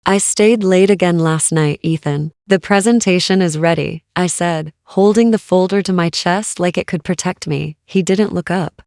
I stayed late again last night, Ethan. The presentation is ready, I said, holding the folder to my chest like it could protect me. He didn't look up.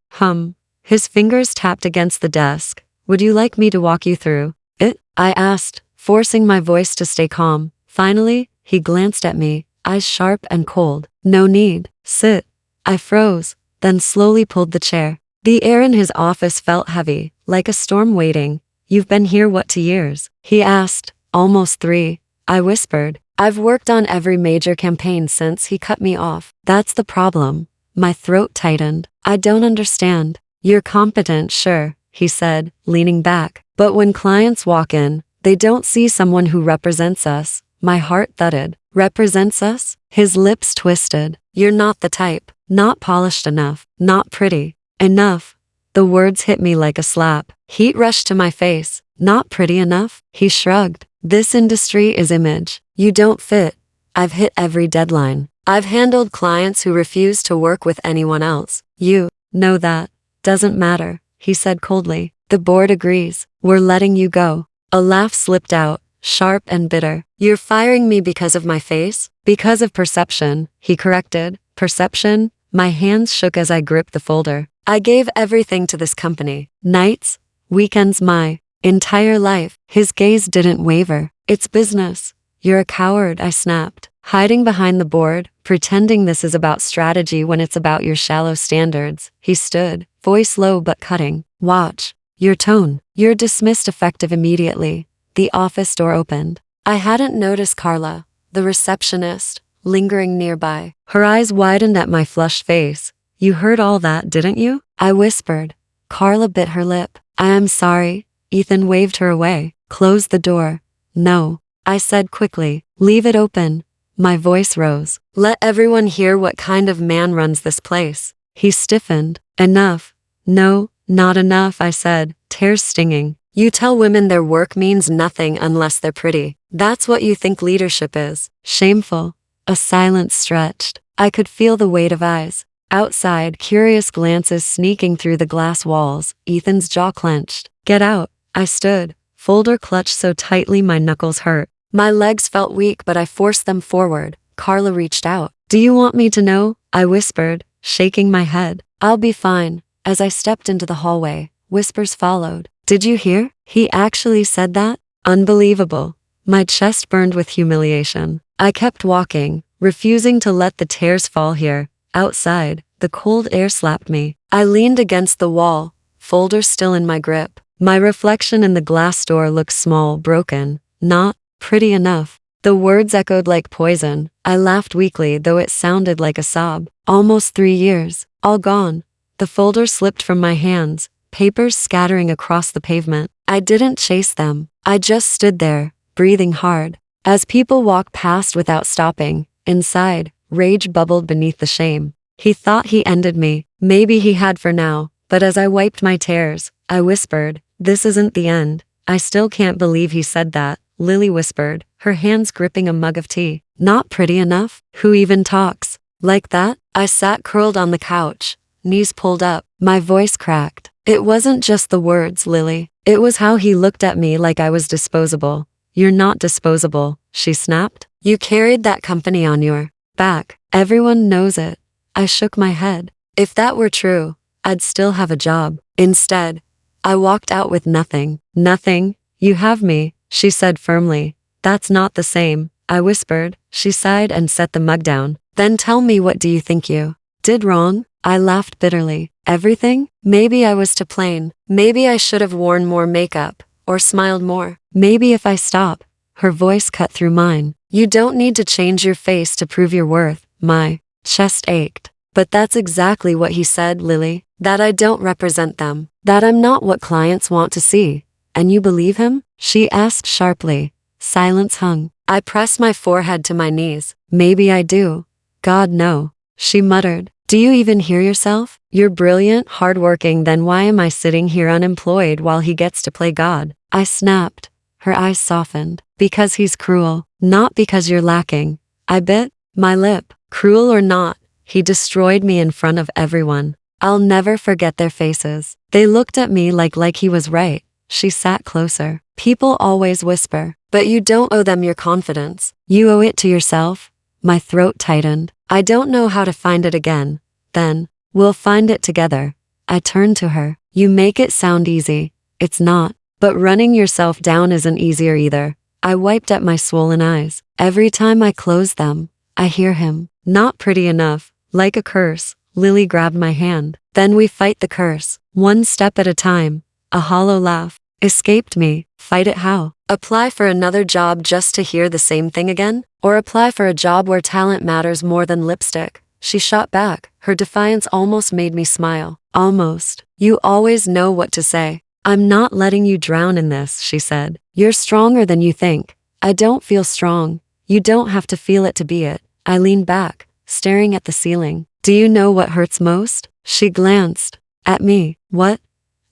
His fingers tapped against the desk. Would you like me to walk you through it? I asked, forcing my voice to stay calm. Finally, he glanced at me, eyes sharp and cold. No need. Sit. I froze, then slowly pulled the chair. The air in his office felt heavy, like a storm waiting. You've been here what, 2 years? He asked. Almost 3. I whispered. I've worked on every major campaign since he cut me off. That's the problem. My throat tightened. I don't understand. You're competent, sure, he said, leaning back. But when clients walk in, they don't see someone who represents us. My heart thudded. Represents us? His lips twisted. You're not the type. Not polished enough. Not pretty enough. The words hit me like a slap. Heat rushed to my face. Not pretty enough? He shrugged. This industry is image. You don't fit. I've hit every deadline. I've handled clients who refuse to work with anyone else. You know that. Doesn't matter, he said coldly. The board agrees. We're letting you go. A laugh slipped out, sharp and bitter. You're firing me because of my face? Because of perception, he corrected. Perception? My hands shook as I gripped the folder. I gave everything to this company. Nights, weekends, my entire life. His gaze didn't waver. It's business. You're a coward, I snapped, hiding behind the board, pretending this is about strategy when it's about your shallow standards. He stood, voice low but cutting. Watch your tone. You're dismissed effective immediately. The office door opened. I hadn't noticed Carla, the receptionist, lingering nearby. Her eyes widened at my flushed face. You heard all that, didn't you? I whispered. Carla bit her lip. I am sorry. Ethan waved her away. Close the door. No, I said quickly. Leave it open. My voice rose. Let everyone hear what kind of man runs this place. He stiffened. Enough. No, not enough, I said, tears stinging. You tell women their work means nothing unless they're pretty. That's what you think leadership is. Shameful. A silence stretched. I could feel the weight of eyes. Outside, curious glances sneaking through the glass walls. Ethan's jaw clenched. Get out. I stood, folder clutched so tightly my knuckles hurt. My legs felt weak, but I forced them forward. Carla reached out. Do you want me to know? I whispered, shaking my head. I'll be fine. As I stepped into the hallway, whispers followed. Did you hear? He actually said that? Unbelievable. My chest burned with humiliation. I kept walking, refusing to let the tears fall here. Outside, the cold air slapped me. I leaned against the wall, folder still in my grip. My reflection in the glass door looked small, broken, not pretty enough. The words echoed like poison. I laughed weakly, though it sounded like a sob. Almost 3 years, all gone. The folder slipped from my hands, papers scattering across the pavement. I didn't chase them. I just stood there, breathing hard. As people walked past without stopping, inside, rage bubbled beneath the shame. He thought he ended me. Maybe he had for now, but as I wiped my tears, I whispered, this isn't the end. I still can't believe he said that, Lily whispered, her hands gripping a mug of tea. Not pretty enough? Who even talks like that? I sat curled on the couch, knees pulled up, my voice cracked. It wasn't just the words, Lily. It was how he looked at me like I was disposable. You're not disposable, she snapped. You carried that company on your back. Everyone knows it. I shook my head. If that were true, I'd still have a job. Instead, I walked out with nothing. Nothing? You have me, she said firmly. That's not the same, I whispered. She sighed and set the mug down. Then tell me, what do you think you did wrong? I laughed bitterly. Everything? Maybe I was too plain. Maybe I should have worn more makeup, or smiled more. Maybe if I stop. Her voice cut through mine. You don't need to change your face to prove your worth. My chest ached. But that's exactly what he said, Lily. That I don't represent them. That I'm not what clients want to see. And you believe him? She asked sharply. Silence hung. I pressed my forehead to my knees. Maybe I do. God, no. She muttered. Do you even hear yourself? You're brilliant, hardworking, then why am I sitting here unemployed while he gets to play God? I snapped. Her eyes softened. Because he's cruel. Not because you're lacking. I bit my lip. Cruel or not, he destroyed me in front of everyone. I'll never forget their faces. They looked at me like he was right. She sat closer. People always whisper, But you don't owe them your confidence. You owe it to yourself. My throat tightened. I don't know how to find it again. Then, we'll find it together. I turned to her. You make it sound easy. It's not. But running yourself down isn't easier either. I wiped at my swollen eyes. Every time I close them, I hear him. Not pretty enough. Like a curse. Lily grabbed my hand. Then we fight the curse. One step at a time. A hollow laugh escaped me. Fight it how? Apply for another job just to hear the same thing again? Or apply for a job where talent matters more than lipstick? She shot back. Her defiance almost made me smile. Almost. You always know what to say. I'm not letting you drown in this, she said. You're stronger than you think. I don't feel strong. You don't have to feel it to be it. I leaned back, staring at the ceiling. Do you know what hurts most? She glanced at me. What?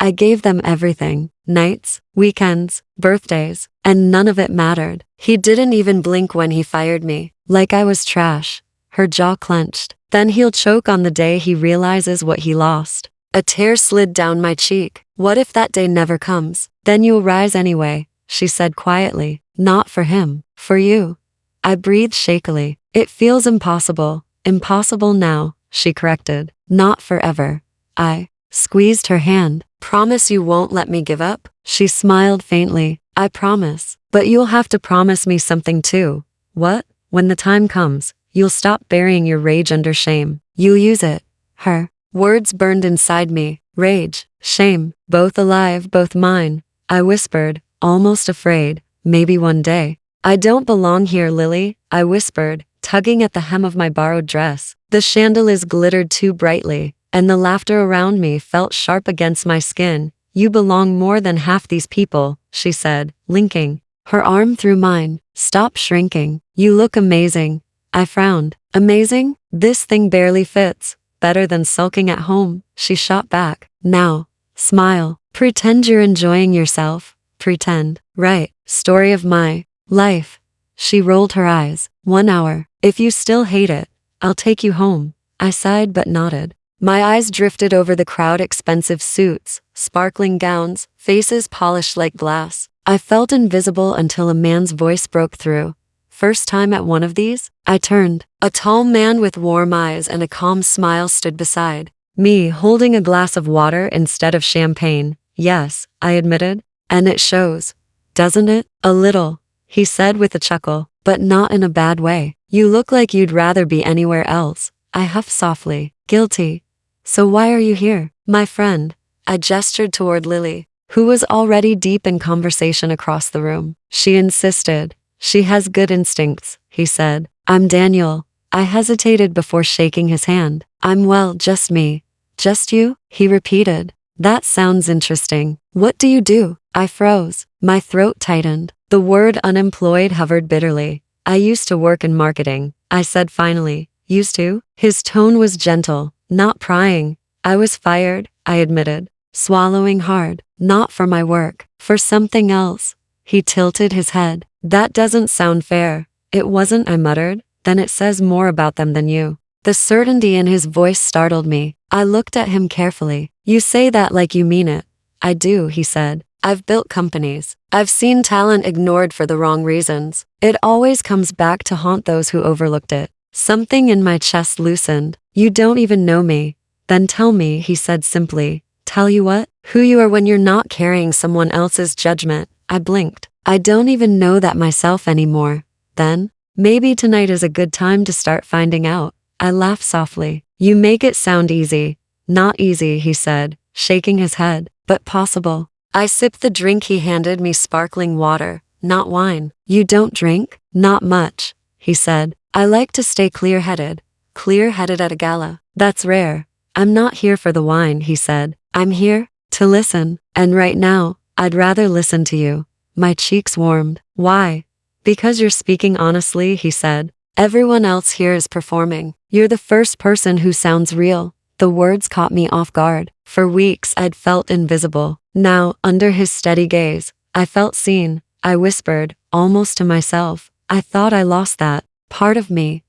I gave them everything. Nights, weekends, birthdays, and none of it mattered. He didn't even blink when he fired me, like I was trash. Her jaw clenched. Then he'll choke on the day he realizes what he lost. A tear slid down my cheek. What if that day never comes? Then you'll rise anyway, she said quietly. Not for him, for you. I breathed shakily. It feels impossible. Impossible now, she corrected. Not forever. I squeezed her hand. Promise you won't let me give up? She smiled faintly. I promise. But you'll have to promise me something too. What? When the time comes, you'll stop burying your rage under shame. You'll use it. Her words burned inside me. Rage, shame, both alive, both mine. I whispered, almost afraid. Maybe one day. I don't belong here, Lily, I whispered, tugging at the hem of my borrowed dress. The chandeliers glittered too brightly, and the laughter around me felt sharp against my skin. You belong more than half these people, she said, linking her arm through mine. Stop shrinking. You look amazing. I frowned. Amazing? This thing barely fits. Better than sulking at home, she shot back. Now, smile. Pretend you're enjoying yourself. Pretend. Right. Story of my life. She rolled her eyes. 1 hour. If you still hate it, I'll take you home. I sighed but nodded. My eyes drifted over the crowd. Expensive suits, sparkling gowns, faces polished like glass. I felt invisible until a man's voice broke through. First time at one of these? I turned. A tall man with warm eyes and a calm smile stood beside me, holding a glass of water instead of champagne. Yes, I admitted. And it shows. Doesn't it? A little, he said with a chuckle, but not in a bad way. You look like you'd rather be anywhere else. I huffed softly. Guilty. So why are you here? My friend. I gestured toward Lily, who was already deep in conversation across the room. She insisted. She has good instincts, he said. I'm Daniel. I hesitated before shaking his hand. I'm well, just me. Just you? He repeated. That sounds interesting. What do you do? I froze. My throat tightened. The word unemployed hovered bitterly. I used to work in marketing, I said finally. Used to? His tone was gentle, not prying. I was fired, I admitted, swallowing hard. Not for my work, for something else. He tilted his head. That doesn't sound fair. It wasn't, I muttered. Then it says more about them than you. The certainty in his voice startled me. I looked at him carefully. You say that like you mean it. I do, he said. I've built companies. I've seen talent ignored for the wrong reasons. It always comes back to haunt those who overlooked it. Something in my chest loosened. You don't even know me. Then tell me, he said simply. Tell you what? Who you are when you're not carrying someone else's judgment. I blinked. I don't even know that myself anymore. Then, maybe tonight is a good time to start finding out. I laughed softly. You make it sound easy. Not easy, he said, shaking his head, but possible. I sipped the drink he handed me, sparkling water, not wine. You don't drink? Not much, he said. I like to stay clear-headed. Clear-headed at a gala. That's rare. I'm not here for the wine, he said. I'm here to listen. And right now, I'd rather listen to you. My cheeks warmed. Why? Because you're speaking honestly, he said. Everyone else here is performing. You're the first person who sounds real. The words caught me off guard. For weeks I'd felt invisible. Now, under his steady gaze, I felt seen. I whispered, almost to myself. I thought I lost that part of me.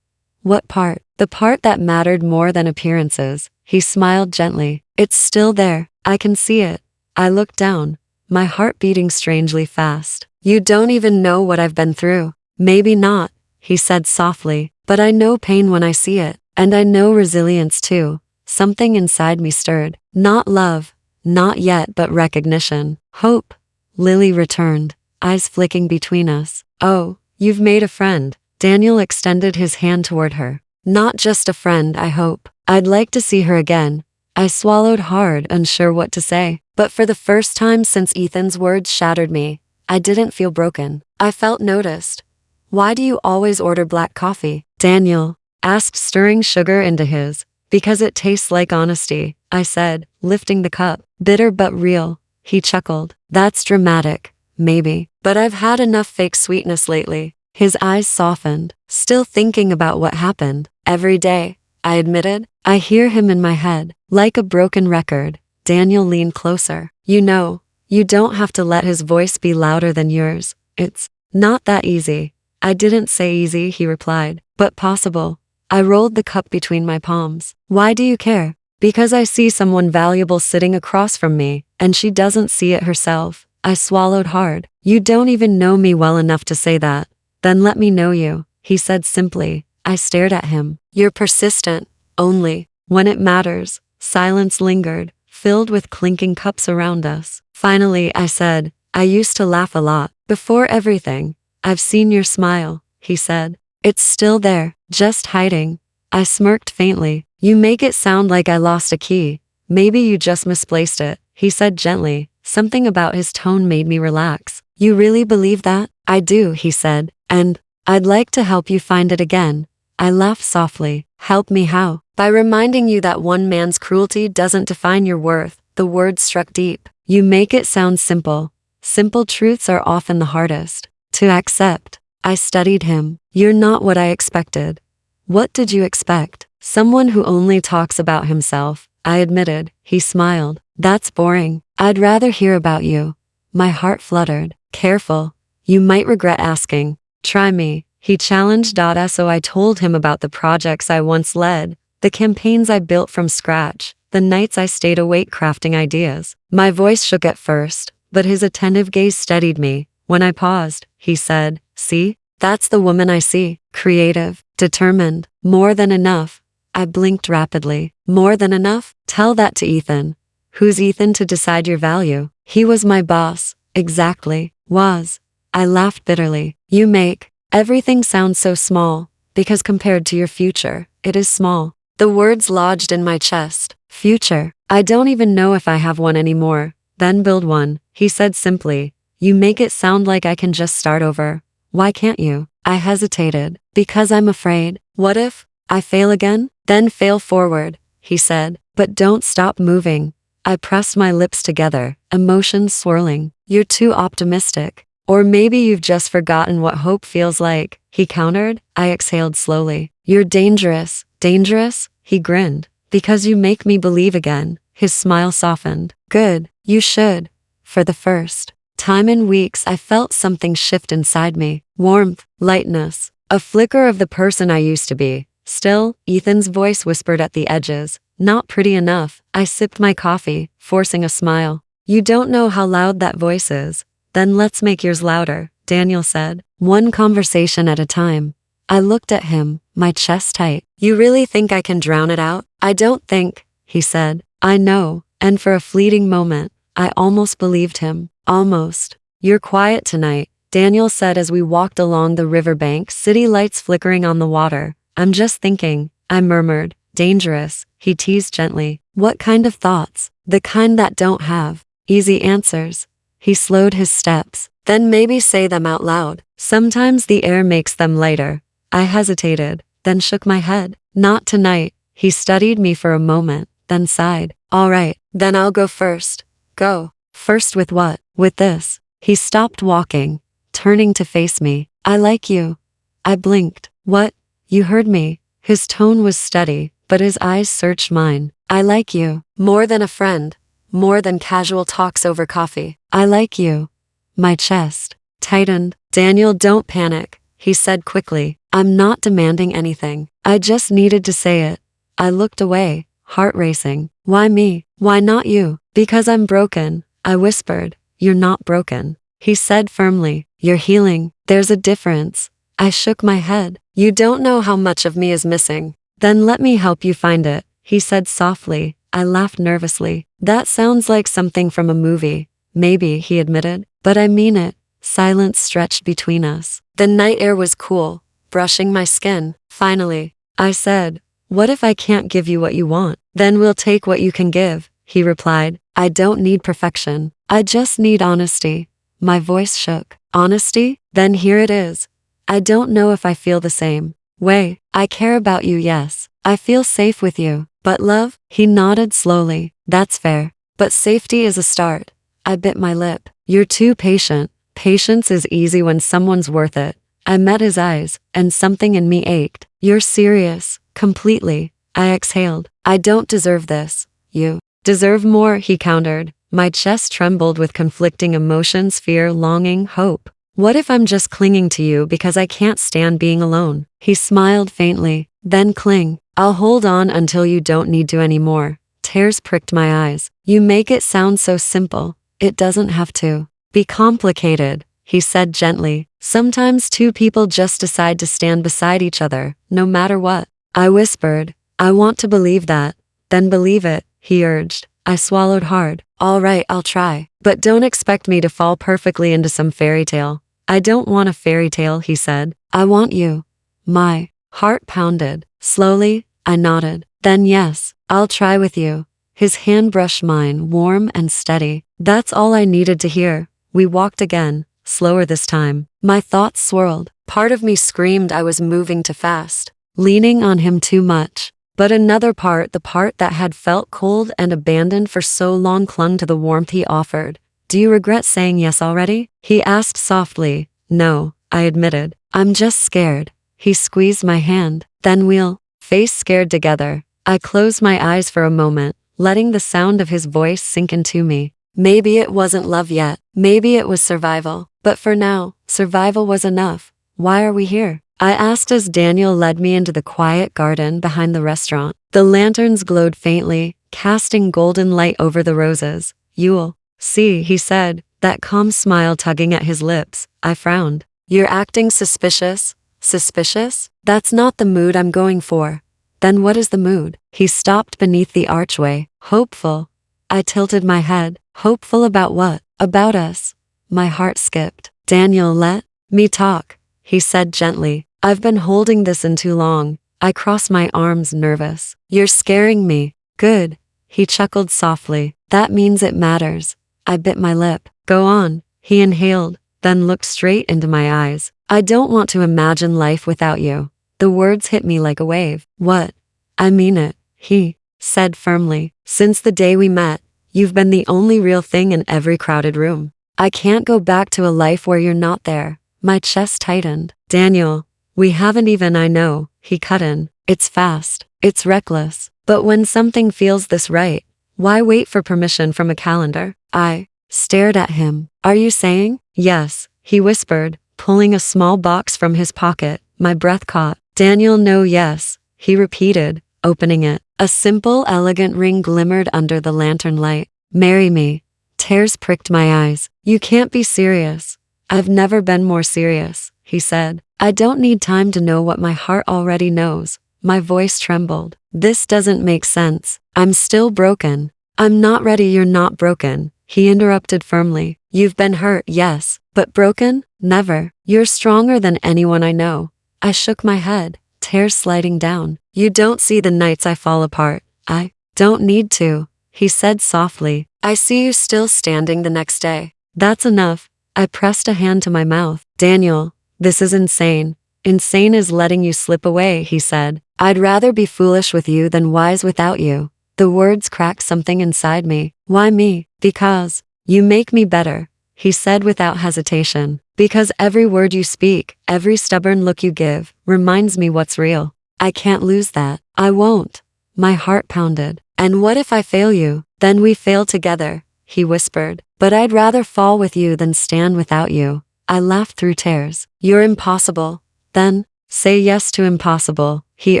What part? The part that mattered more than appearances. He smiled gently. It's still there. I can see it. I looked down, my heart beating strangely fast. You don't even know what I've been through. Maybe not, he said softly, but I know pain when I see it, and I know resilience too. Something inside me stirred. Not love, not yet, but recognition. Hope. Lily returned, eyes flicking between us. Oh, you've made a friend. Daniel extended his hand toward her. Not just a friend, I hope. I'd like to see her again. I swallowed hard, unsure what to say. But for the first time since Ethan's words shattered me, I didn't feel broken. I felt noticed. Why do you always order black coffee? Daniel asked, stirring sugar into his. Because it tastes like honesty, I said, lifting the cup. Bitter but real. He chuckled. That's dramatic, maybe. But I've had enough fake sweetness lately. His eyes softened, still thinking about what happened. Every day, I admitted. I hear him in my head, like a broken record. Daniel leaned closer. You know, you don't have to let his voice be louder than yours. It's not that easy. I didn't say easy, he replied, but possible. I rolled the cup between my palms. Why do you care? Because I see someone valuable sitting across from me, and she doesn't see it herself. I swallowed hard. You don't even know me well enough to say that. Then let me know you, he said simply. I stared at him. You're persistent, only when it matters. Silence lingered, filled with clinking cups around us. Finally, I said, I used to laugh a lot. Before everything. I've seen your smile, he said. It's still there, just hiding. I smirked faintly. You make it sound like I lost a key. Maybe you just misplaced it, he said gently. Something about his tone made me relax. You really believe that? I do, he said. And I'd like to help you find it again. I laughed softly. Help me how? By reminding you that one man's cruelty doesn't define your worth. The words struck deep. You make it sound simple. Simple truths are often the hardest to accept. I studied him. You're not what I expected. What did you expect? Someone who only talks about himself, I admitted. He smiled. That's boring. I'd rather hear about you. My heart fluttered. Careful. You might regret asking. Try me, he challenged. So I told him about the projects I once led, the campaigns I built from scratch, the nights I stayed awake crafting ideas. My voice shook at first, but his attentive gaze steadied me. When I paused, he said, see, that's the woman I see. Creative, determined, more than enough. I blinked rapidly. More than enough? Tell that to Ethan. Who's Ethan to decide your value? He was my boss. Exactly. Was. I laughed bitterly. You make everything sound so small, because compared to your future, it is small. The words lodged in my chest. Future. I don't even know if I have one anymore. Then build one, he said simply. You make it sound like I can just start over. Why can't you? I hesitated. Because I'm afraid. What if I fail again? Then fail forward, he said. But don't stop moving. I pressed my lips together, emotions swirling. You're too optimistic. Or maybe you've just forgotten what hope feels like, he countered. I exhaled slowly. You're dangerous. Dangerous? He grinned. Because you make me believe again. His smile softened. Good. You should. For the first time in weeks, I felt something shift inside me. Warmth, lightness, a flicker of the person I used to be. Still, Ethan's voice whispered at the edges. Not pretty enough. I sipped my coffee, forcing a smile. You don't know how loud that voice is. Then let's make yours louder, Daniel said. One conversation at a time. I looked at him, my chest tight. You really think I can drown it out? I don't think, he said. I know. And for a fleeting moment, I almost believed him. Almost. You're quiet tonight, Daniel said as we walked along the riverbank, city lights flickering on the water. I'm just thinking, I murmured. Dangerous, he teased gently. What kind of thoughts? The kind that don't have easy answers. He slowed his steps. Then maybe say them out loud. Sometimes the air makes them lighter. I hesitated, then shook my head. Not tonight. He studied me for a moment, then sighed. All right, then I'll go first. Go. First with what? With this. He stopped walking, turning to face me. I like you. I blinked. What? You heard me. His tone was steady, but his eyes searched mine. I like you. More than a friend. More than casual talks over coffee. I like you. My chest tightened. Daniel, don't panic, he said quickly. I'm not demanding anything. I just needed to say it. I looked away, heart racing. Why me? Why not you? Because I'm broken, I whispered. You're not broken, he said firmly. You're healing. There's a difference. I shook my head. You don't know how much of me is missing. Then let me help you find it, he said softly. I laughed nervously. That sounds like something from a movie. Maybe, he admitted. But I mean it. Silence stretched between us. The night air was cool, brushing my skin. Finally, I said, what if I can't give you what you want? Then we'll take what you can give, he replied. I don't need perfection. I just need honesty. My voice shook. Honesty? Then here it is. I don't know if I feel the same way. I care about you, yes. I feel safe with you. But love? He nodded slowly. That's fair. But safety is a start. I bit my lip. You're too patient. Patience is easy when someone's worth it. I met his eyes, and something in me ached. You're serious. Completely. I exhaled. I don't deserve this. You deserve more, he countered. My chest trembled with conflicting emotions, fear, longing, hope. What if I'm just clinging to you because I can't stand being alone? He smiled faintly. Then cling. I'll hold on until you don't need to anymore. Tears pricked my eyes. You make it sound so simple. It doesn't have to be complicated, he said gently. Sometimes two people just decide to stand beside each other, no matter what. I whispered, I want to believe that. Then believe it, he urged. I swallowed hard. All right, I'll try. But don't expect me to fall perfectly into some fairy tale. I don't want a fairy tale, he said. I want you. My heart pounded. Slowly, I nodded. Then yes, I'll try with you. His hand brushed mine, warm and steady. That's all I needed to hear. We walked again, slower this time. My thoughts swirled. Part of me screamed I was moving too fast, leaning on him too much. But another part, the part that had felt cold and abandoned for so long, clung to the warmth he offered. Do you regret saying yes already? He asked softly. No, I admitted. I'm just scared. He squeezed my hand. Then we'll face scared together. I closed my eyes for a moment, letting the sound of his voice sink into me. Maybe it wasn't love yet. Maybe it was survival. But for now, survival was enough. Why are we here? I asked as Daniel led me into the quiet garden behind the restaurant. The lanterns glowed faintly, casting golden light over the roses. You'll see, he said, that calm smile tugging at his lips. I frowned. You're acting suspicious? Suspicious? That's not the mood I'm going for. Then what is the mood? He stopped beneath the archway. Hopeful. I tilted my head. Hopeful about what? About us. My heart skipped. Daniel, let me talk, he said gently. I've been holding this in too long. I crossed my arms, nervous. You're scaring me. Good. He chuckled softly. That means it matters. I bit my lip. Go on. He inhaled, then looked straight into my eyes. I don't want to imagine life without you. The words hit me like a wave. What? I mean it, he said firmly. Since the day we met, you've been the only real thing in every crowded room. I can't go back to a life where you're not there. My chest tightened. Daniel, we haven't even, I know, he cut in. It's fast. It's reckless. But when something feels this right, why wait for permission from a calendar? I stared at him. Are you saying? Yes, he whispered, pulling a small box from his pocket. My breath caught. Daniel, no, yes, he repeated, opening it. A simple, elegant ring glimmered under the lantern light. Marry me. Tears pricked my eyes. You can't be serious. I've never been more serious, he said. I don't need time to know what my heart already knows. My voice trembled. This doesn't make sense. I'm still broken. I'm not ready. You're not broken, he interrupted firmly. You've been hurt, yes, but broken? Never. You're stronger than anyone I know. I shook my head, tears sliding down. You don't see the nights I fall apart. I don't need to, he said softly. I see you still standing the next day. That's enough. I pressed a hand to my mouth. Daniel, this is insane. Insane is letting you slip away, he said. I'd rather be foolish with you than wise without you. The words cracked something inside me. Why me? Because you make me better, he said without hesitation. Because every word you speak, every stubborn look you give, reminds me what's real. I can't lose that. I won't. My heart pounded. And what if I fail you? Then we fail together, he whispered. But I'd rather fall with you than stand without you. I laughed through tears. You're impossible. Then, say yes to impossible, he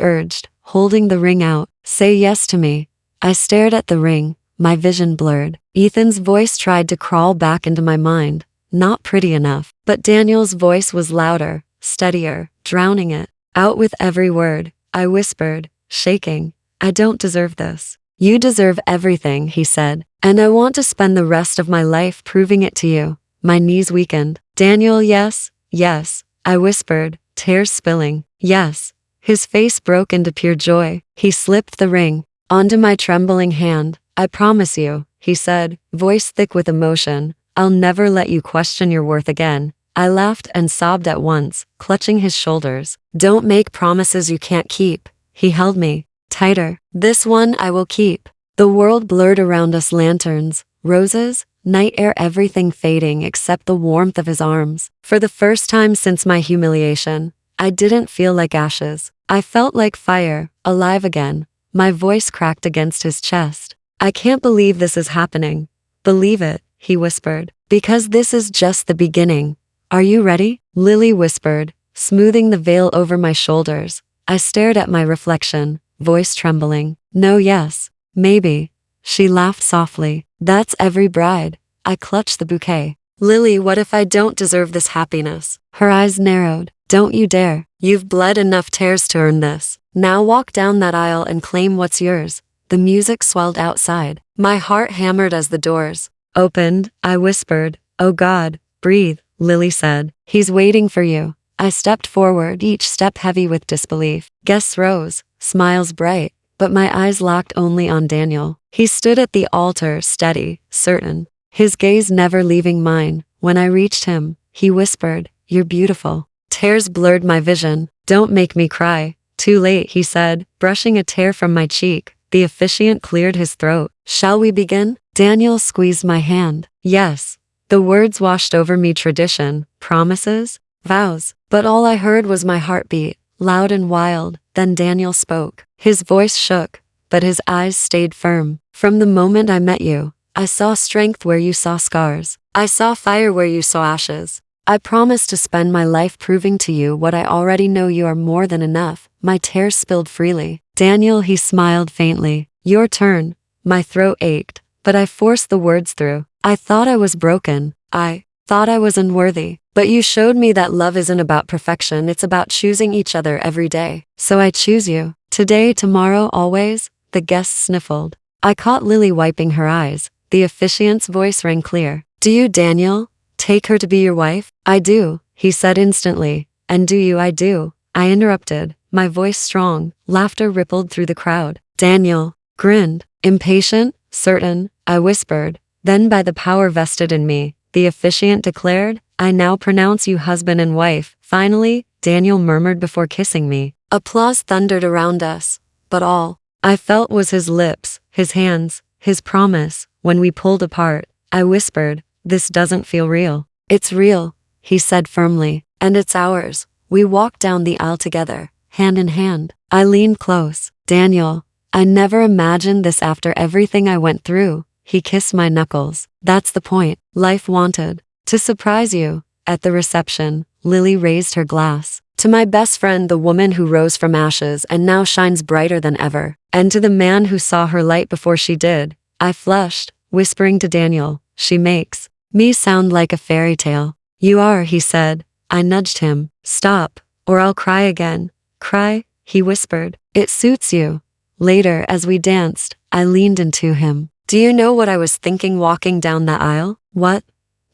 urged, holding the ring out. Say yes to me. I stared at the ring, my vision blurred. Ethan's voice tried to crawl back into my mind. not pretty enough. But Daniel's voice was louder, steadier, drowning it out with every word. I whispered, shaking, I don't deserve this. You deserve everything, he said, and I want to spend the rest of my life proving it to you. My knees weakened. Daniel, yes, yes, I whispered, tears spilling. Yes. His face broke into pure joy. He slipped the ring onto my trembling hand. I promise you, he said, voice thick with emotion, I'll never let you question your worth again. I laughed and sobbed at once, clutching his shoulders. Don't make promises you can't keep. He held me tighter. This one I will keep. The world blurred around us, lanterns, roses, night air, everything fading except the warmth of his arms. For the first time since my humiliation, I didn't feel like ashes. I felt like fire, alive again. My voice cracked against his chest. I can't believe this is happening. Believe it, he whispered, because this is just the beginning. Are you ready? Lily whispered, smoothing the veil over my shoulders. I stared at my reflection, voice trembling. No, yes, maybe. She laughed softly. That's every bride. I clutched the bouquet. Lily, what if I don't deserve this happiness? Her eyes narrowed. Don't you dare. You've bled enough tears to earn this. Now walk down that aisle and claim what's yours. The music swelled outside. My heart hammered as the doors opened. I whispered, oh God, breathe, Lily said. He's waiting for you. I stepped forward, each step heavy with disbelief. Guests rose, smiles bright, but my eyes locked only on Daniel. He stood at the altar, steady, certain, his gaze never leaving mine. When I reached him, he whispered, you're beautiful. Tears blurred my vision. Don't make me cry. Too late, he said, brushing a tear from my cheek. The officiant cleared his throat. Shall we begin? Daniel squeezed my hand. Yes. The words washed over me, tradition, promises, vows. But all I heard was my heartbeat, loud and wild. Then Daniel spoke. His voice shook, but his eyes stayed firm. From the moment I met you, I saw strength where you saw scars. I saw fire where you saw ashes. I promise to spend my life proving to you what I already know. You are more than enough. My tears spilled freely. Daniel, he smiled faintly. Your turn. My throat ached, but I forced the words through. I thought I was broken. I thought I was unworthy. But you showed me that love isn't about perfection, it's about choosing each other every day. So I choose you. Today, tomorrow, always. The guests sniffled. I caught Lily wiping her eyes. The officiant's voice rang clear. Do you, Daniel, take her to be your wife? I do, he said instantly. And do you? I do. I interrupted, my voice strong. Laughter rippled through the crowd. Daniel grinned. Impatient, certain, I whispered. Then by the power vested in me, the officiant declared, I now pronounce you husband and wife. Finally, Daniel murmured before kissing me. Applause thundered around us, but all I felt was his lips, his hands, his promise. When we pulled apart, I whispered, this doesn't feel real. It's real, he said firmly, and it's ours. We walked down the aisle together, hand in hand. I leaned close. Daniel, I never imagined this after everything I went through. He kissed my knuckles. That's the point. Life wanted to surprise you. At the reception, Lily raised her glass. To my best friend, the woman who rose from ashes and now shines brighter than ever. And to the man who saw her light before she did. I flushed, whispering to Daniel, she makes me sound like a fairy tale. You are, he said. I nudged him. Stop, or I'll cry again. Cry, he whispered. It suits you. Later, as we danced, I leaned into him. Do you know what I was thinking walking down that aisle? What?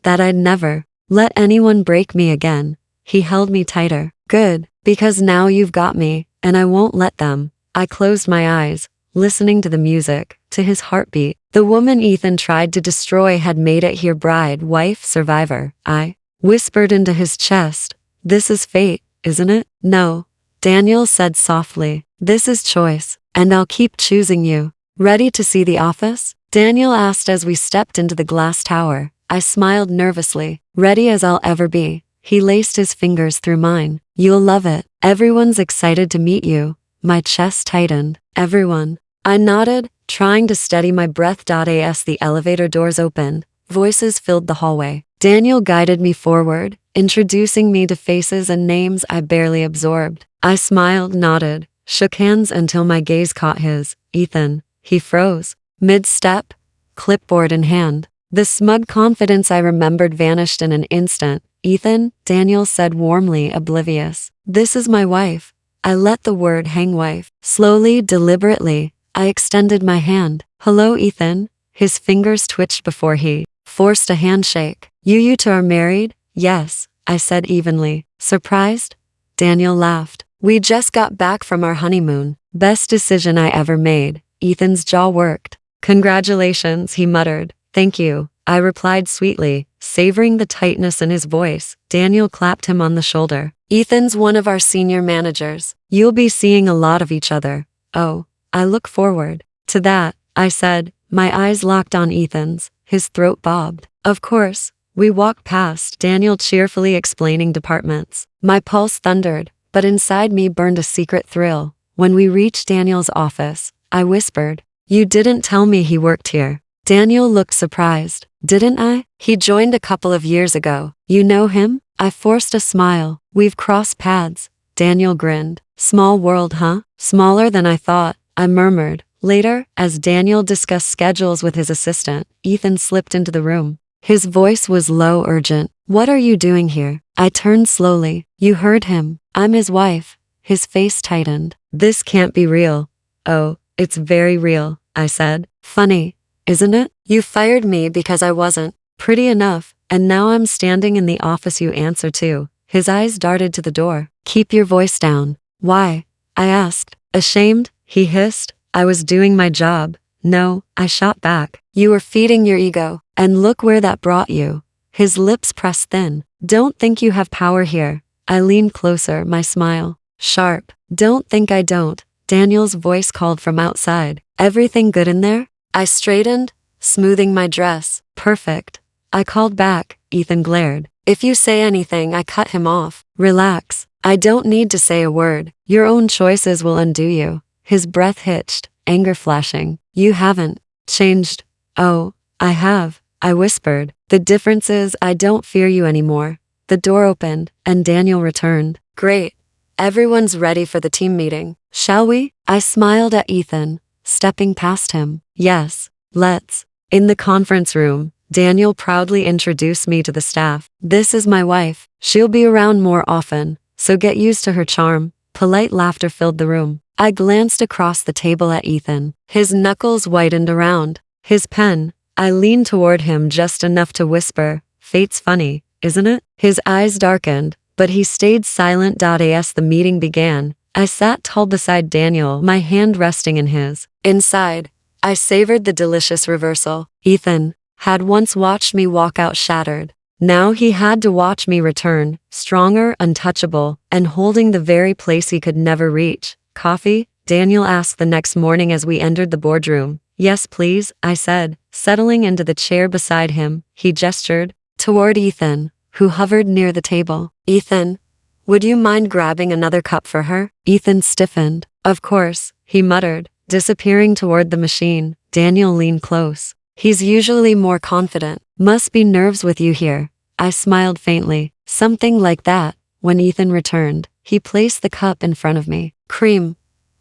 That I'd never let anyone break me again. He held me tighter. Good, because now you've got me, and I won't let them. I closed my eyes, listening to the music, to his heartbeat. The woman Ethan tried to destroy had made it here, bride, wife, survivor. I whispered into his chest. This is fate, isn't it? No, Daniel said softly. This is choice, and I'll keep choosing you. Ready to see the office? Daniel asked as we stepped into the glass tower. I smiled nervously. Ready as I'll ever be. He laced his fingers through mine. You'll love it. Everyone's excited to meet you. My chest tightened. Everyone. I nodded, trying to steady my breath. As the elevator doors opened, voices filled the hallway. Daniel guided me forward, introducing me to faces and names I barely absorbed. I smiled, nodded, shook hands until my gaze caught his. Ethan. He froze. Mid-step, clipboard in hand. The smug confidence I remembered vanished in an instant. Ethan, Daniel said warmly, oblivious. This is my wife. I let the word hang. Wife. Slowly, deliberately, I extended my hand. Hello, Ethan. His fingers twitched before he forced a handshake. You two are married? Yes, I said evenly. Surprised? Daniel laughed. We just got back from our honeymoon. Best decision I ever made. Ethan's jaw worked. Congratulations, he muttered. Thank you, I replied sweetly, savoring the tightness in his voice. Daniel clapped him on the shoulder. Ethan's one of our senior managers. You'll be seeing a lot of each other. Oh, I look forward to that, I said, my eyes locked on Ethan's. His throat bobbed. Of course. We walked past, Daniel cheerfully explaining departments. My pulse thundered, but inside me burned a secret thrill. When we reached Daniel's office, I whispered, You didn't tell me he worked here. Daniel looked surprised. Didn't I? He joined a couple of years ago. You know him? I forced a smile. We've crossed paths. Daniel grinned. Small world, huh? Smaller than I thought, I murmured. Later, as Daniel discussed schedules with his assistant, Ethan slipped into the room. His voice was low, urgent. What are you doing here? I turned slowly. You heard him. I'm his wife. His face tightened. This can't be real. Oh, it's very real, I said. Funny, isn't it? You fired me because I wasn't pretty enough, and now I'm standing in the office you answer to. His eyes darted to the door. Keep your voice down. Why? I asked. Ashamed? He hissed. I was doing my job. No, I shot back. You were feeding your ego. And look where that brought you. His lips pressed thin. Don't think you have power here. I leaned closer, my smile sharp. Don't think I don't. Daniel's voice called from outside. Everything good in there? I straightened, smoothing my dress. Perfect. I called back. Ethan glared. If you say anything, I cut him off. Relax. I don't need to say a word. Your own choices will undo you. His breath hitched, anger flashing. You haven't changed. Oh, I have, I whispered. The difference is I don't fear you anymore. The door opened, and Daniel returned. Great. Everyone's ready for the team meeting. Shall we? I smiled at Ethan, stepping past him. Yes, let's. In the conference room, Daniel proudly introduced me to the staff. This is my wife. She'll be around more often, so get used to her charm. Polite laughter filled the room. I glanced across the table at Ethan. His knuckles whitened around his pen. I leaned toward him just enough to whisper, Fate's funny, isn't it? His eyes darkened, but he stayed silent. As the meeting began, I sat tall beside Daniel, my hand resting in his. Inside, I savored the delicious reversal. Ethan had once watched me walk out shattered. Now he had to watch me return, stronger, untouchable, and holding the very place he could never reach. Coffee? Daniel asked the next morning as we entered the boardroom. Yes, please, I said, settling into the chair beside him. He gestured toward Ethan, who hovered near the table. Ethan, would you mind grabbing another cup for her? Ethan stiffened. Of course, he muttered, disappearing toward the machine. Daniel leaned close. He's usually more confident. Must be nerves with you here. I smiled faintly. Something like that. When Ethan returned, he placed the cup in front of me. Cream.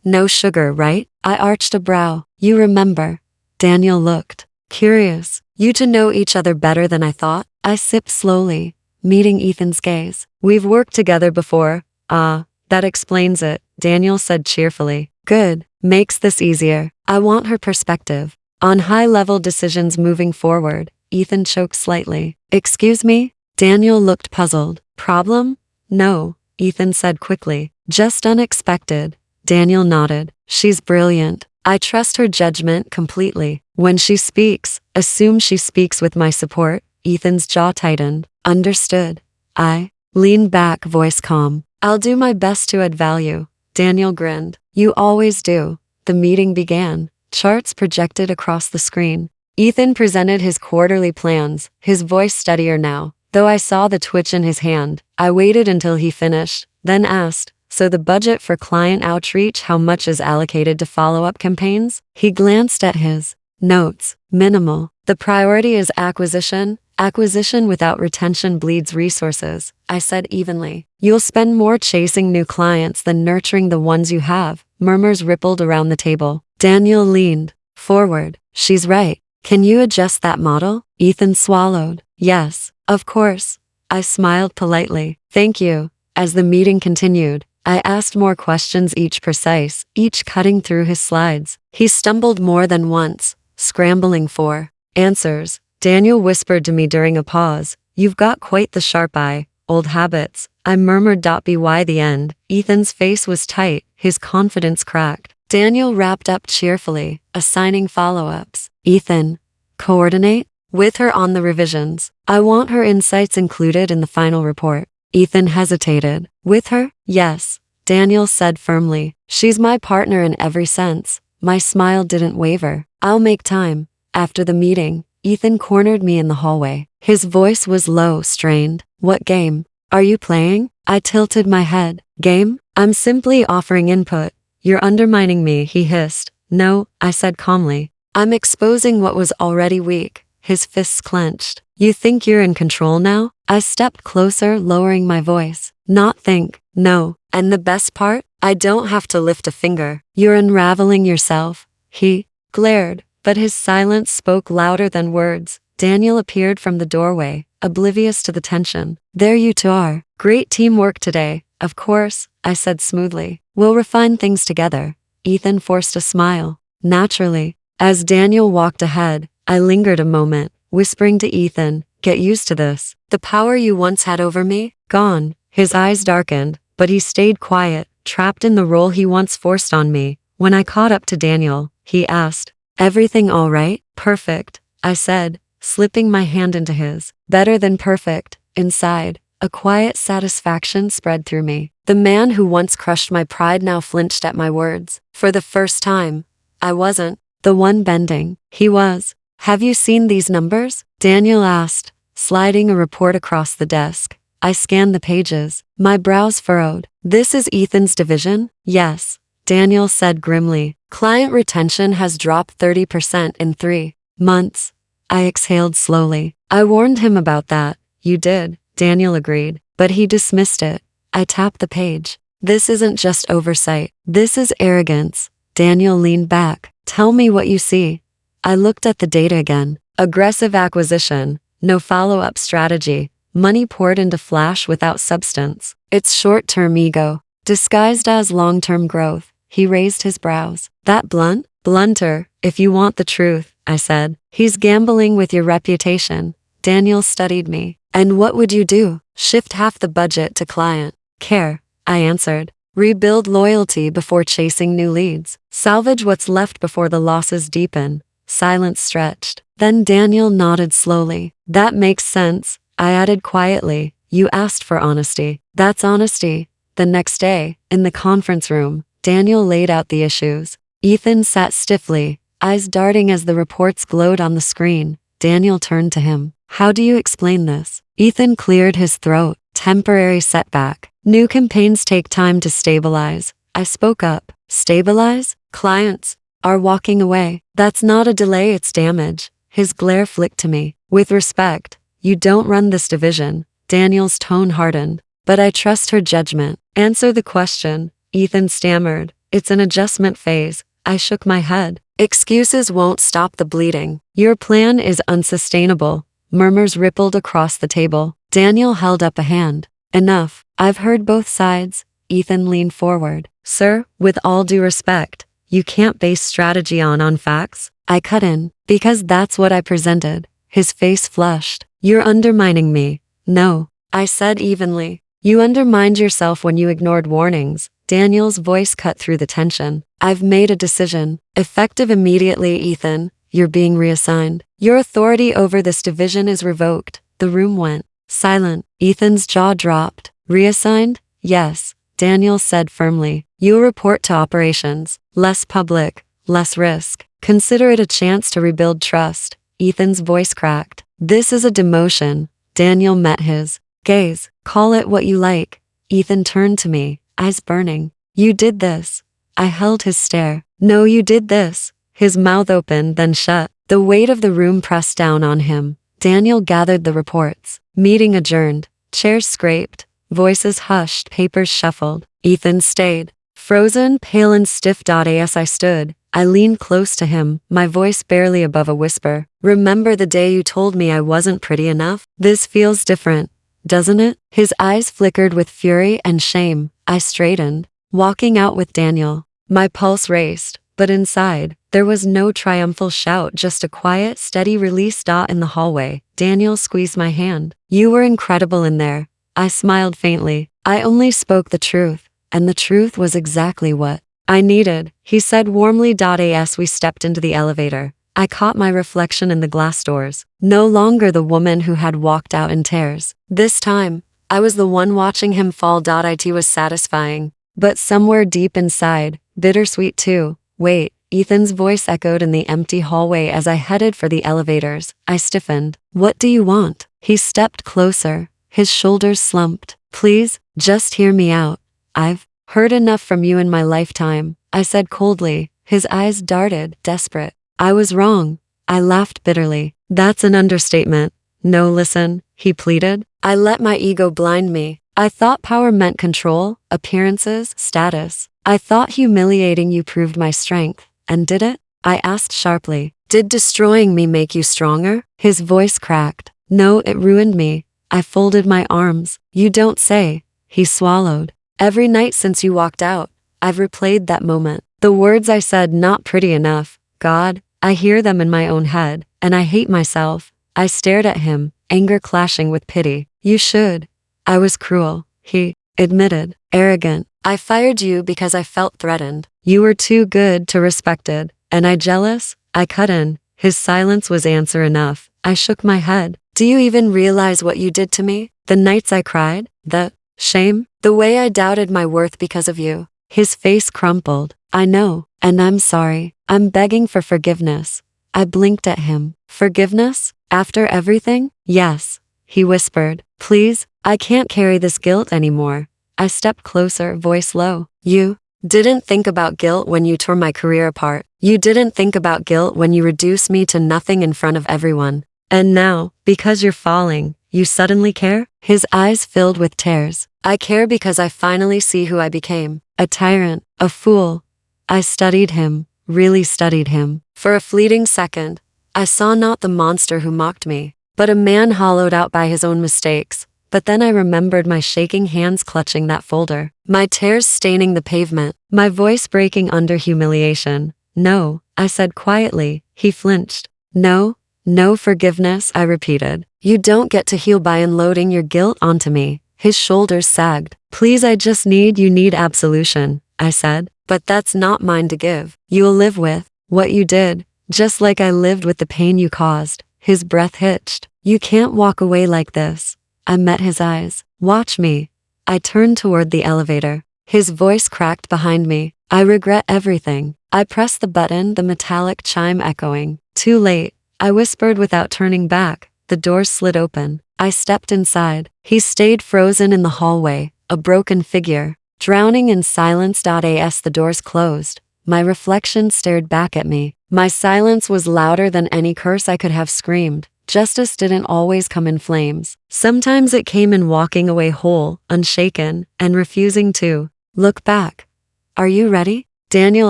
No sugar, right? I arched a brow. You remember. Daniel looked curious. You two know each other better than I thought. I sipped slowly, meeting Ethan's gaze. We've worked together before. Ah, that explains it, Daniel said cheerfully. Good. Makes this easier. I want her perspective on high-level decisions moving forward. Ethan choked slightly. Excuse me? Daniel looked puzzled. Problem? No, Ethan said quickly. Just unexpected. Daniel nodded. She's brilliant. I trust her judgment completely. When she speaks, assume she speaks with my support. Ethan's jaw tightened. Understood. I leaned back, voice calm. I'll do my best to add value. Daniel grinned. You always do. The meeting began. Charts projected across the screen. Ethan presented his quarterly plans, his voice steadier now. Though I saw the twitch in his hand, I waited until he finished, then asked, so the budget for client outreach, how much is allocated to follow-up campaigns? He glanced at his notes. Minimal. The priority is acquisition. Acquisition without retention bleeds resources, I said evenly. You'll spend more chasing new clients than nurturing the ones you have. Murmurs rippled around the table. Daniel leaned forward. She's right. Can you adjust that model? Ethan swallowed. Yes, of course. I smiled politely. Thank you. As the meeting continued, I asked more questions, each precise, each cutting through his slides. He stumbled more than once, scrambling for answers. Daniel whispered to me during a pause, "You've got quite the sharp eye. Old habits." I murmured. By the end, Ethan's face was tight, his confidence cracked. Daniel wrapped up cheerfully, assigning follow-ups. Ethan, coordinate with her on the revisions. I want her insights included in the final report. Ethan hesitated. With her? Yes, Daniel said firmly. She's my partner in every sense. My smile didn't waver. I'll make time. After the meeting, Ethan cornered me in the hallway. His voice was low, strained. What game are you playing? I tilted my head. Game? I'm simply offering input. You're undermining me, he hissed. No, I said calmly. I'm exposing what was already weak. His fists clenched. You think you're in control now? I stepped closer, lowering my voice. Not think. No. And the best part? I don't have to lift a finger. You're unraveling yourself. He glared, but his silence spoke louder than words. Daniel appeared from the doorway, oblivious to the tension. There you two are. Great teamwork today. Of course, I said smoothly. We'll refine things together. Ethan forced a smile. Naturally. As Daniel walked ahead, I lingered a moment, whispering to Ethan, get used to this. The power you once had over me? Gone. His eyes darkened, but he stayed quiet, trapped in the role he once forced on me. When I caught up to Daniel, he asked, everything all right? Perfect, I said, slipping my hand into his. Better than perfect. Inside, a quiet satisfaction spread through me. The man who once crushed my pride now flinched at my words. For the first time, I wasn't the one bending. He was. Have you seen these numbers? Daniel asked, sliding a report across the desk. I scanned the pages, my brows furrowed. This is Ethan's division? Yes, Daniel said grimly. Client retention has dropped 30% in 3 months. I exhaled slowly. I warned him about that. You did, Daniel agreed, but he dismissed it. I tapped the page. This isn't just oversight. This is arrogance. Daniel leaned back. Tell me what you see. I looked at the data again. Aggressive acquisition, no follow-up strategy, money poured into flash without substance. It's short-term ego, disguised as long-term growth. He raised his brows. That blunt? Blunter, if you want the truth, I said. He's gambling with your reputation. Daniel studied me. And what would you do? Shift half the budget to client care, I answered. Rebuild loyalty before chasing new leads. Salvage what's left before the losses deepen. Silence stretched. Then Daniel nodded slowly. That makes sense, I added quietly. You asked for honesty. That's honesty. The next day, in the conference room, Daniel laid out the issues. Ethan sat stiffly, eyes darting as the reports glowed on the screen. Daniel turned to him. How do you explain this? Ethan cleared his throat. Temporary setback. New campaigns take time to stabilize. I spoke up. Stabilize? Clients are walking away. That's not a delay, it's damage. His glare flicked to me. With respect, you don't run this division. Daniel's tone hardened. But I trust her judgment. Answer the question. Ethan stammered. It's an adjustment phase. I shook my head. Excuses won't stop the bleeding. Your plan is unsustainable. Murmurs rippled across the table. Daniel held up a hand. Enough. I've heard both sides. Ethan leaned forward. Sir, with all due respect, you can't base strategy on facts. I cut in. Because that's what I presented. His face flushed. You're undermining me. No, I said evenly. You undermined yourself when you ignored warnings. Daniel's voice cut through the tension. I've made a decision. Effective immediately, Ethan. You're being reassigned. Your authority over this division is revoked. The room went silent. Ethan's jaw dropped. Reassigned? Yes, Daniel said firmly. You'll report to operations. Less public, less risk. Consider it a chance to rebuild trust. Ethan's voice cracked. This is a demotion. Daniel met his gaze. Call it what you like. Ethan turned to me, eyes burning. You did this. I held his stare. No, you did this. His mouth opened, then shut. The weight of the room pressed down on him. Daniel gathered the reports. Meeting adjourned. Chairs scraped. Voices hushed. Papers shuffled. Ethan stayed. Frozen, pale and stiff. As I stood, I leaned close to him, my voice barely above a whisper. Remember the day you told me I wasn't pretty enough? This feels different, doesn't it? His eyes flickered with fury and shame. I straightened, walking out with Daniel. My pulse raced, but inside, there was no triumphal shout, just a quiet, steady release. In the hallway, Daniel squeezed my hand. You were incredible in there. I smiled faintly. I only spoke the truth, and the truth was exactly what I needed, he said warmly. As we stepped into the elevator, I caught my reflection in the glass doors. No longer the woman who had walked out in tears. This time, I was the one watching him fall. It was satisfying, but somewhere deep inside, bittersweet too. Wait, Ethan's voice echoed in the empty hallway as I headed for the elevators. I stiffened. What do you want? He stepped closer, his shoulders slumped. Please, just hear me out. I've heard enough from you in my lifetime, I said coldly. His eyes darted, desperate. I was wrong. I laughed bitterly. That's an understatement. No, listen, he pleaded. I let my ego blind me. I thought power meant control, appearances, status. I thought humiliating you proved my strength. And did it? I asked sharply. Did destroying me make you stronger? His voice cracked. No, it ruined me. I folded my arms. You don't say. He swallowed. Every night since you walked out, I've replayed that moment. The words I said, not pretty enough. God, I hear them in my own head, and I hate myself. I stared at him, anger clashing with pity. You should. I was cruel, he admitted, arrogant. I fired you because I felt threatened. You were too good to respected. And I jealous? I cut in. His silence was answer enough. I shook my head. Do you even realize what you did to me? The nights I cried? The shame? The way I doubted my worth because of you? His face crumpled. I know, and I'm sorry. I'm begging for forgiveness. I blinked at him. Forgiveness? After everything? Yes, he whispered. Please, I can't carry this guilt anymore. I stepped closer, voice low. You didn't think about guilt when you tore my career apart. You didn't think about guilt when you reduced me to nothing in front of everyone. And now, because you're falling, you suddenly care? His eyes filled with tears. I care because I finally see who I became. A tyrant, a fool. I studied him, really studied him. For a fleeting second, I saw not the monster who mocked me, but a man hollowed out by his own mistakes. But then I remembered my shaking hands clutching that folder, my tears staining the pavement, my voice breaking under humiliation. No, I said quietly. He flinched. No, no forgiveness, I repeated. You don't get to heal by unloading your guilt onto me. His shoulders sagged. Please, you need absolution, I said. But that's not mine to give. You'll live with what you did, just like I lived with the pain you caused. His breath hitched. You can't walk away like this. I met his eyes. Watch me. I turned toward the elevator. His voice cracked behind me. I regret everything. I pressed the button, the metallic chime echoing. Too late. I whispered without turning back. The door slid open. I stepped inside. He stayed frozen in the hallway, a broken figure, drowning in silence. As the doors closed, my reflection stared back at me. My silence was louder than any curse I could have screamed. Justice didn't always come in flames. Sometimes it came in walking away whole, unshaken, and refusing to look back. Are you ready? Daniel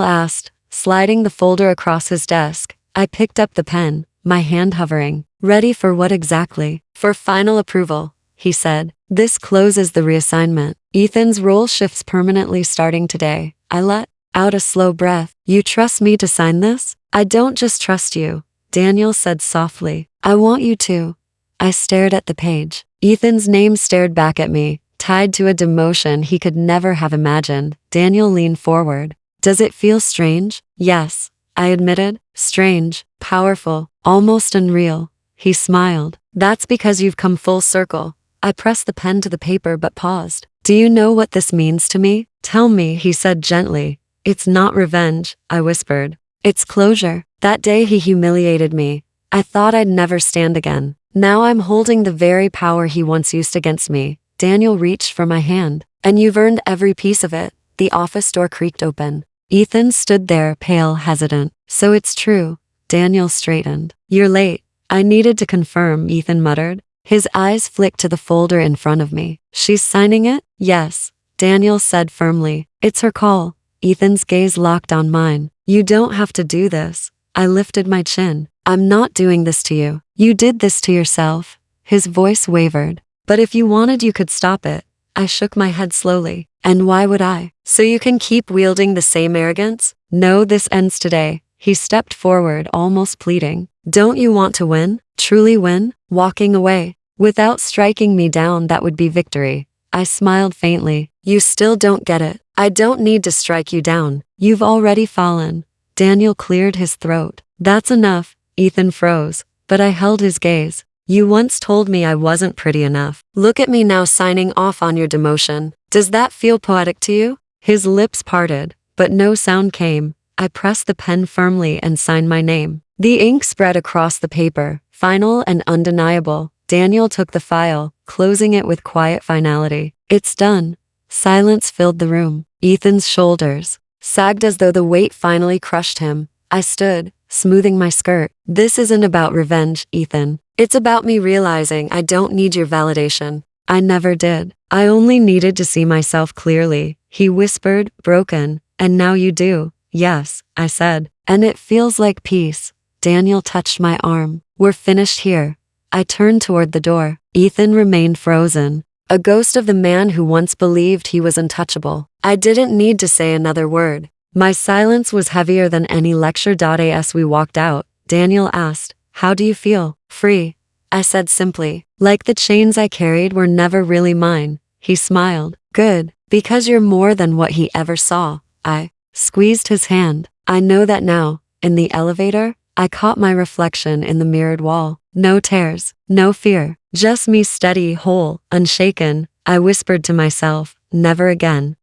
asked, sliding the folder across his desk. I picked up the pen, my hand hovering. Ready for what exactly? For final approval, he said. This closes the reassignment. Ethan's role shifts permanently starting today. I let out a slow breath. You trust me to sign this? I don't just trust you, Daniel said softly. I want you to. I stared at the page. Ethan's name stared back at me, tied to a demotion he could never have imagined. Daniel leaned forward. Does it feel strange? Yes, I admitted. Strange, powerful, almost unreal. He smiled. That's because you've come full circle. I pressed the pen to the paper but paused. Do you know what this means to me? Tell me, he said gently. It's not revenge, I whispered. It's closure. That day he humiliated me. I thought I'd never stand again. Now I'm holding the very power he once used against me. Daniel reached for my hand. And you've earned every piece of it. The office door creaked open. Ethan stood there, pale, hesitant. So it's true. Daniel straightened. You're late. I needed to confirm, Ethan muttered. His eyes flicked to the folder in front of me. She's signing it? Yes, Daniel said firmly. It's her call. Ethan's gaze locked on mine. You don't have to do this. I lifted my chin. I'm not doing this to you. You did this to yourself. His voice wavered. But if you wanted, you could stop it. I shook my head slowly. And why would I? So you can keep wielding the same arrogance? No, this ends today. He stepped forward, almost pleading. Don't you want to win? Truly win? Walking away. Without striking me down, that would be victory. I smiled faintly. You still don't get it. I don't need to strike you down. You've already fallen. Daniel cleared his throat. That's enough. Ethan froze, but I held his gaze. You once told me I wasn't pretty enough. Look at me now, signing off on your demotion. Does that feel poetic to you? His lips parted, but no sound came. I pressed the pen firmly and signed my name. The ink spread across the paper, final and undeniable. Daniel took the file, closing it with quiet finality. It's done. Silence filled the room. Ethan's shoulders sagged as though the weight finally crushed him. I stood, smoothing my skirt. This isn't about revenge, Ethan. It's about me realizing I don't need your validation. I never did. I only needed to see myself clearly. He whispered, broken. And now you do. Yes, I said. And it feels like peace. Daniel touched my arm. We're finished here. I turned toward the door. Ethan remained frozen, a ghost of the man who once believed he was untouchable. I didn't need to say another word. My silence was heavier than any lecture. As we walked out, Daniel asked, how do you feel? Free. I said simply, like the chains I carried were never really mine. He smiled. Good, because you're more than what he ever saw. I squeezed his hand. I know that now. In the elevator, I caught my reflection in the mirrored wall. No tears, no fear, just me, steady, whole, unshaken. I whispered to myself, never again.